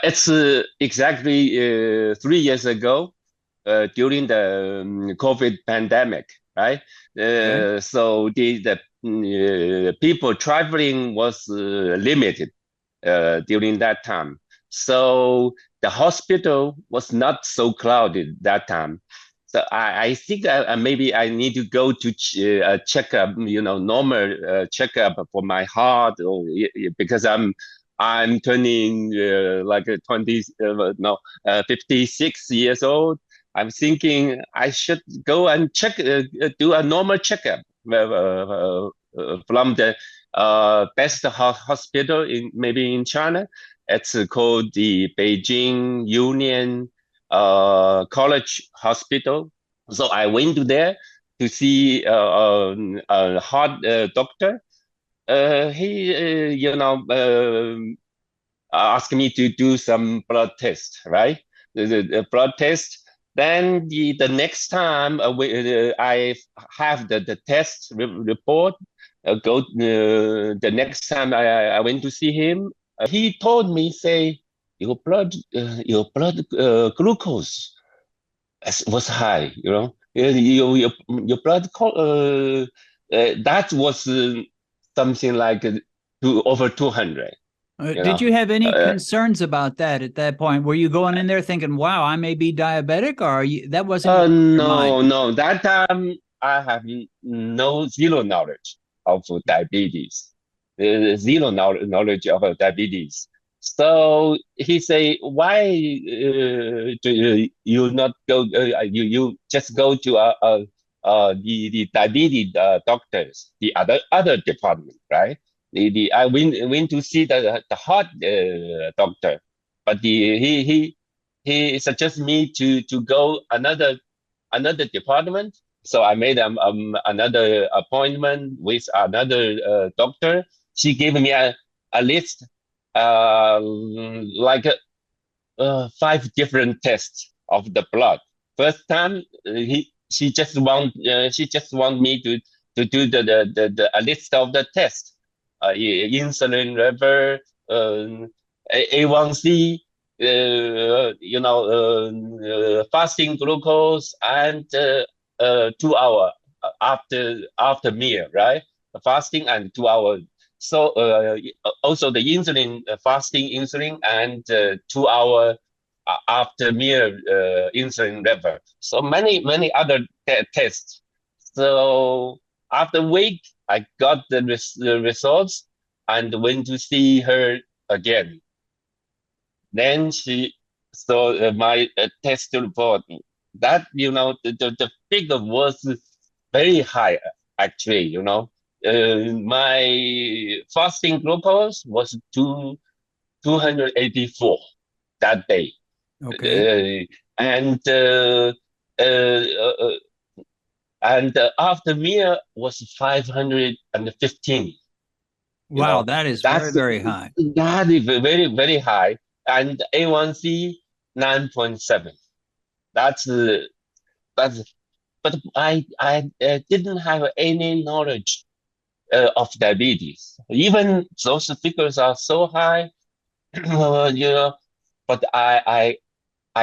It's exactly 3 years ago, during the COVID pandemic, right? Okay. So the people traveling was limited during that time. So the hospital was not so crowded that time. So I think maybe I need to go to checkup, normal checkup for my heart, or because I'm turning like 20, no, 56 years old. I'm thinking I should go and do a normal checkup from the best hospital in maybe in China. It's called the Beijing Union College Hospital. So I went to there to see a heart doctor. He, asked me to do some blood test, right? The blood test. Then the next time I have the test report, the next time I went to see him, he told me, say, your blood glucose was high, your that was something like over 200, you Did know. you have any Uh, concerns about that at that point? Were you going in there thinking, "Wow, I may be diabetic," or that wasn't even in your mind? no, no, that time I have no zero knowledge of diabetes, zero knowledge of diabetes. So he say, why do you not go? You just go to the diabetes doctors, the other department, right? I went to see the heart doctor, but he suggests me to go another department. So I made another appointment with another doctor. She gave me a list, like five different tests of the blood. First time, she just want me to do a list of the tests, insulin level, A1C, fasting glucose, and 2 hour after meal, right? Fasting and 2 hour. So also the insulin, fasting insulin, and 2 hour after meal insulin level. So many other tests. So after a week, I got the results and went to see her again. Then she saw my test report. That, the figure was very high, actually. My fasting glucose was 284 that day. Okay. Uh, and uh, uh, uh, and after meal was 515. You Wow, know, that is very, that's very high. that is very very high, and A1C 9.7. That's that's. But I didn't have any knowledge of diabetes. Even those figures are so high, you know. But I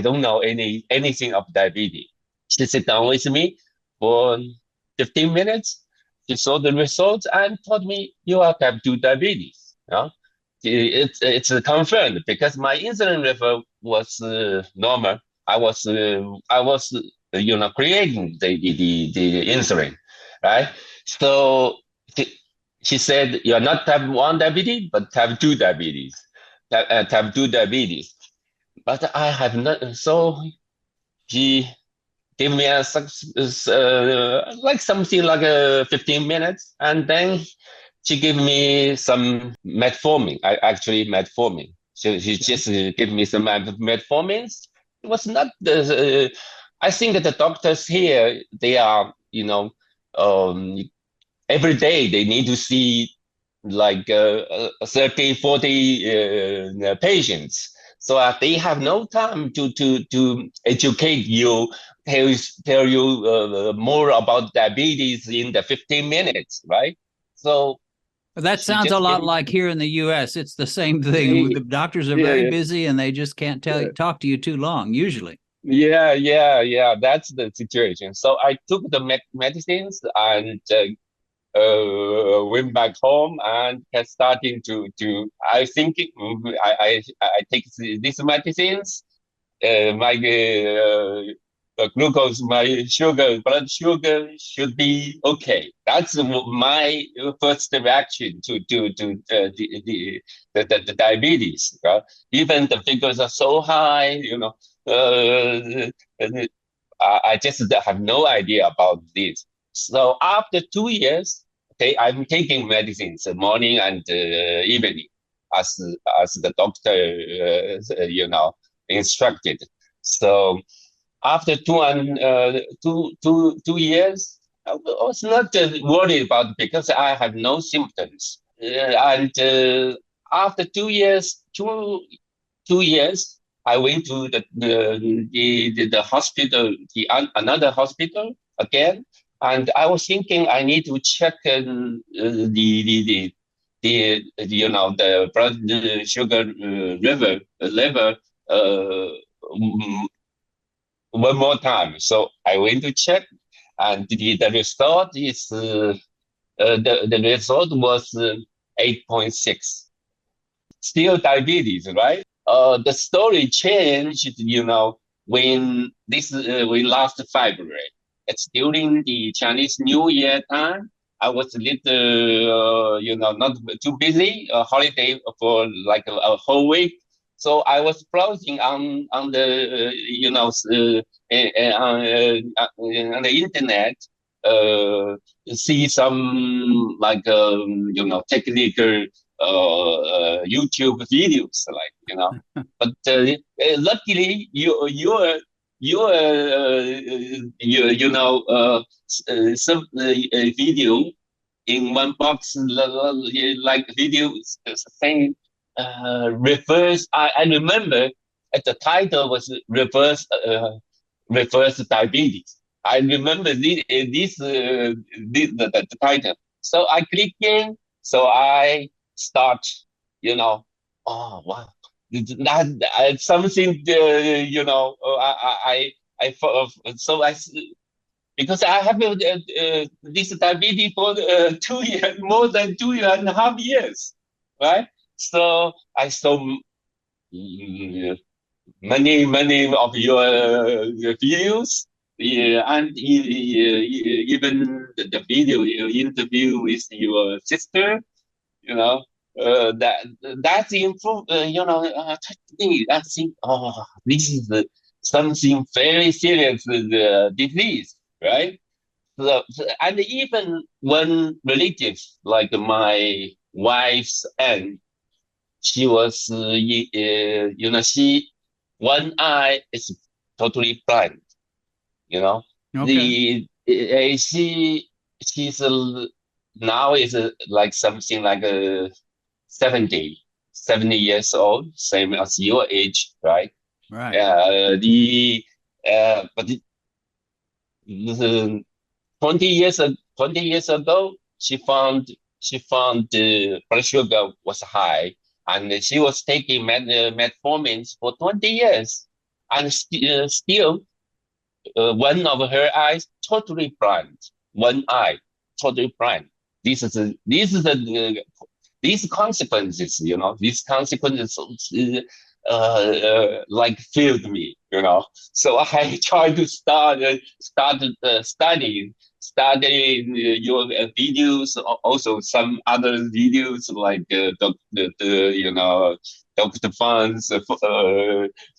don't know anything of diabetes. She sat down with me for 15 minutes. She saw the results and told me, you are type 2 diabetes. It's confirmed because my insulin level was normal. I was creating the insulin, right? So she, she said, you're not type 1 diabetes, but type 2 diabetes. Type 2 diabetes. But I have not. So he gave me like something like 15 minutes, and then she gave me some metformin. Actually metformin. She Okay. just gave me some metformin. It was not the. I think that the doctors here, they are, um, every day they need to see like 30, 40 patients. So they have no time to educate you, tell you more about diabetes in the 15 minutes, right? So That She sounds a just gave lot me, like here in the US. It's the same thing. yeah, The doctors are very yeah, busy and they just can't talk to you too long, usually. yeah. That's the situation. So I took the medicines and went back home and had starting to. I think I take these medicines. My glucose, my sugar, blood sugar should be okay. That's my first reaction to the diabetes. Even the figures are so high, and I just have no idea about this. So after 2 years, okay, I'm taking medicines morning and evening, as as the doctor, instructed. So after 2 years, I was not worried about it because I have no symptoms. And after 2 years, 2 years, I went to the hospital, another hospital again, and I was thinking I need to check the blood sugar level one more time. So I went to check, and the result is the result was 8.6. Still diabetes, right? The story changed, when we last February. It's during the Chinese New Year time. I was a little, not too busy, a holiday for like a whole week. So I was browsing on the, on the internet, see some like, technical YouTube videos, like But luckily, some video in one box, like video saying reverse. I remember at the title was reverse diabetes. I remember the title. So I click in. So I start, you know, oh wow, that something, so because I have this diabetes for 2 years, more than 2.5 years, right? So I saw many of your videos, yeah, and even the video interview with your sister, you know, that that's improve, touch me. I think, oh, this is something very serious, disease, right? And even when relatives, like my wife's aunt, she was, she one eye is totally blind. You know, Okay. the she's now is like something like a 70 years old, same as your age, right? Right. But the 20 years ago, she found the blood sugar was high, and she was taking metformin for 20 years, and still one of her eyes totally blind. One eye totally blind. These consequences, these consequences, like filled me, So I tried to studying your videos, also some other videos like Dr. Fun's,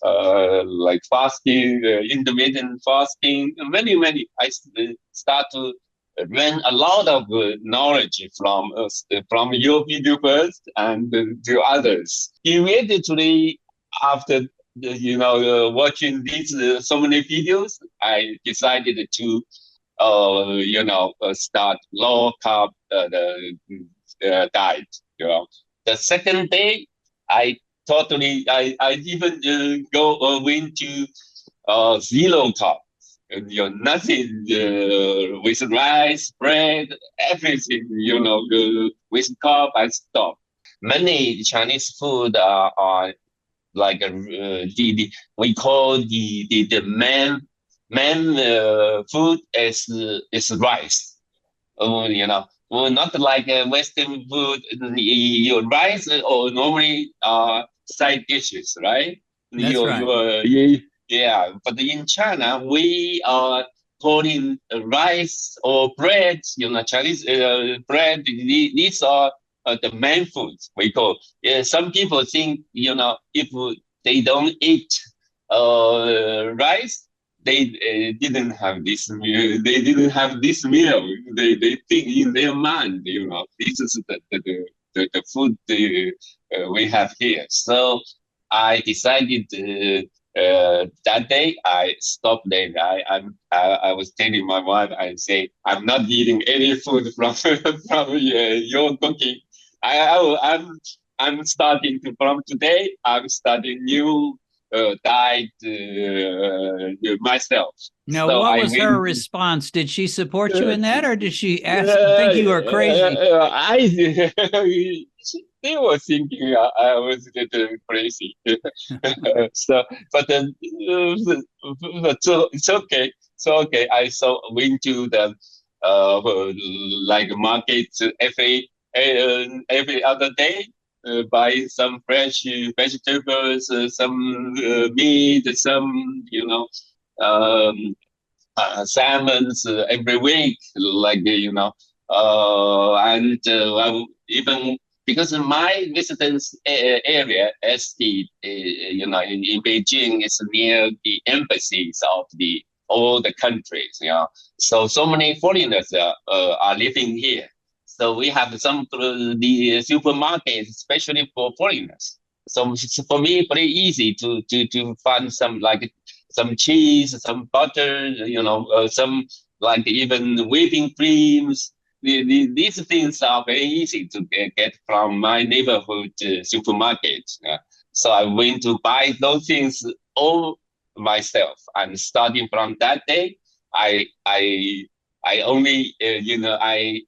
like fasting, intermittent fasting, many. I start to learn a lot of knowledge from your video first and to others. Immediately after watching these so many videos, I decided to start low carb diet. The second day, I even go went to zero carb. Nothing with rice, bread, everything, with carb, I stop. Many Chinese food are like we call the main food is rice. Not like Western food. Your rice or normally side dishes, right? That's right. Yeah. But in China, we are calling rice or bread. Chinese bread. These are the main foods we call. Some people think if they don't eat rice, they didn't have this meal. They didn't have this meal. They think in their mind, this is the food we have here. So I decided that day I stopped there. I was telling my wife, I say I'm not eating any food from your cooking. I'm starting from today. I'm starting new died myself. Now, So what I was her went. response? Did she support you Uh, in that, or did she think you were crazy? I they were thinking I was a little crazy. So, but then so it's okay. So okay, I went to the like market every other day. Buy some fresh vegetables, some meat, some um, salmons every week, like and even because my residence area, as in Beijing, is near the embassies of the all the countries, so many foreigners are living here. So we have some the supermarkets, especially for foreigners. So it's for me very easy to find some like some cheese, some butter, some like even whipping creams. These things are very easy to get from my neighborhood supermarket. So I went to buy those things all myself. And starting from that day, I I I only I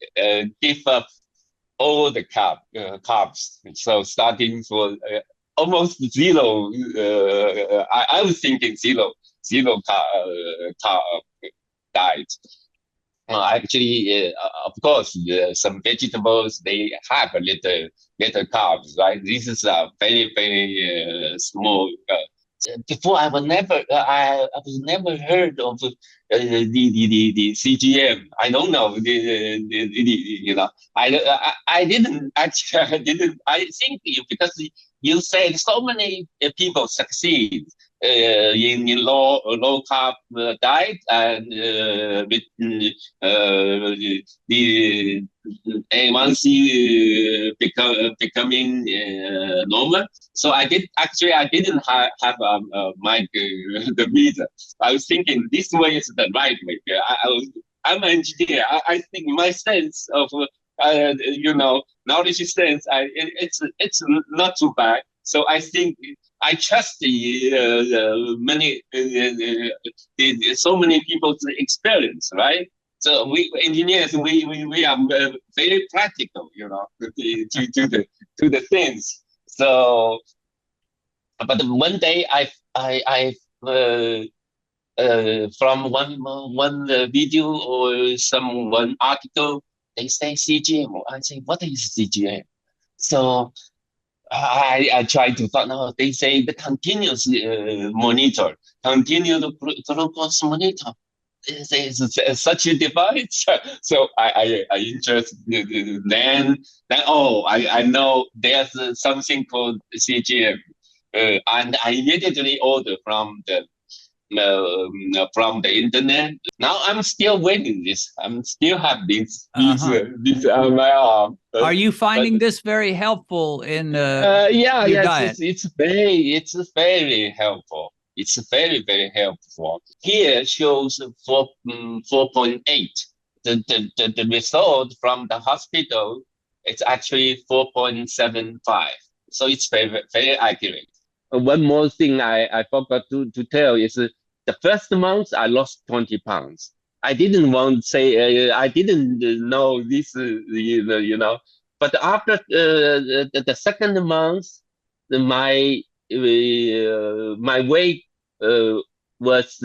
give up all the carbs. So starting for almost zero. I was thinking zero diet. Actually, of course, some vegetables they have a little carbs, right? This is a very small. Before I was never heard of the CGM. I don't know I didn't actually I think because you said so many people succeed in low carb diet and with the A1C becoming normal. So I didn't have the meter. I was thinking this way is the right way. I'm an engineer. I think my sense of knowledge sense, it's not too bad. So I think I trust many so many people's experience, right? So we engineers, we are very practical, to the things. So, but one day from one video or some one article, they say CGM. I say, what is CGM? So I try to find out. They say the continuous monitor, continuous glucose monitor. Is such a device. So I interested. Then I know there's something called CGM, and I immediately order from the internet. Now I'm still waiting this. I'm still have this on my arm. Are you But finding this very helpful in yeah, your yes, diet? it's very helpful. It's very helpful. Here shows 4.8. The result from the hospital it's actually 4.75. So it's very accurate. One more thing I forgot to tell is the first month I lost 20 pounds. I didn't want to say I didn't know this, but But after the second month, my weight was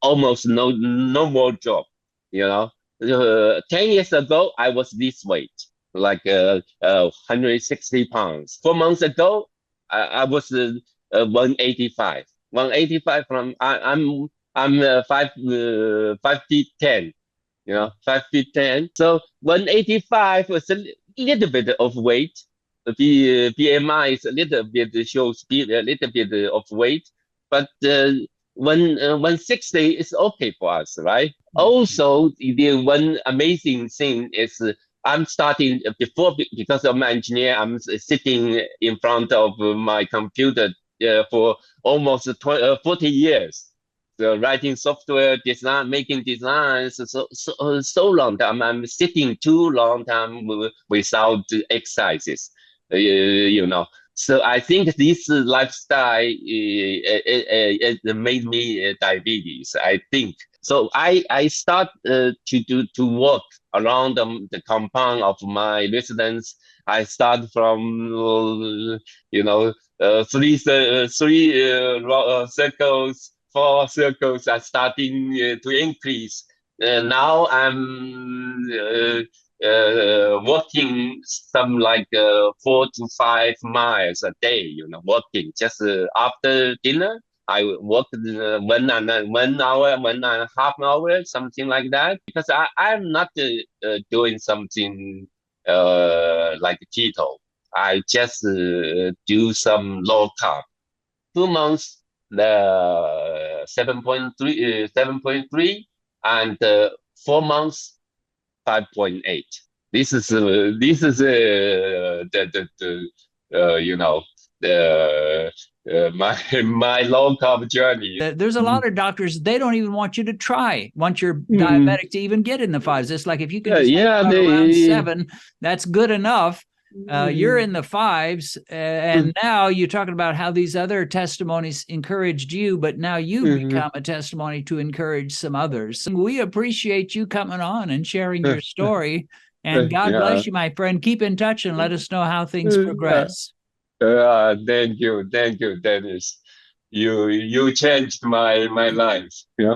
almost no more drop. You know, 10 years ago I was this weight, like 160 pounds. 4 months ago, I was 185. 185 from I'm 5 feet 10. 5 feet 10. So 185 was a little bit of weight. The BMI is a little bit shows a little bit of weight, but 160 is okay for us, right? Also, the one amazing thing is I'm starting before because I'm an engineer. I'm sitting in front of my computer for almost 40 years. So writing software, design, making designs, so long time. I'm sitting too long time without exercises, So I think this lifestyle it made me diabetes. I think so. I start to work around the compound of my residence. I start from three circles, four circles are starting to increase. Now I'm walking some like 4 to 5 miles a day, walking just after dinner. I walk 1 hour, 1.5 hours, something like that, because I'm not doing something like keto. I just do some low carb. 2 months, the 7.3, and 4 months, 5.8. This is the the my my low carb journey. There's a lot of doctors, they don't even want you to try once you're Mm. diabetic to even get in the fives. It's like if you can just Yeah, hang out around 7, that's good enough. You're in the fives, and now you're talking about how these other testimonies encouraged you, but now you've become a testimony to encourage some others. We appreciate you coming on and sharing your story, and God bless you, my friend. Keep in touch and let us know how things progress. Thank you, Dennis. You changed my life. Yeah.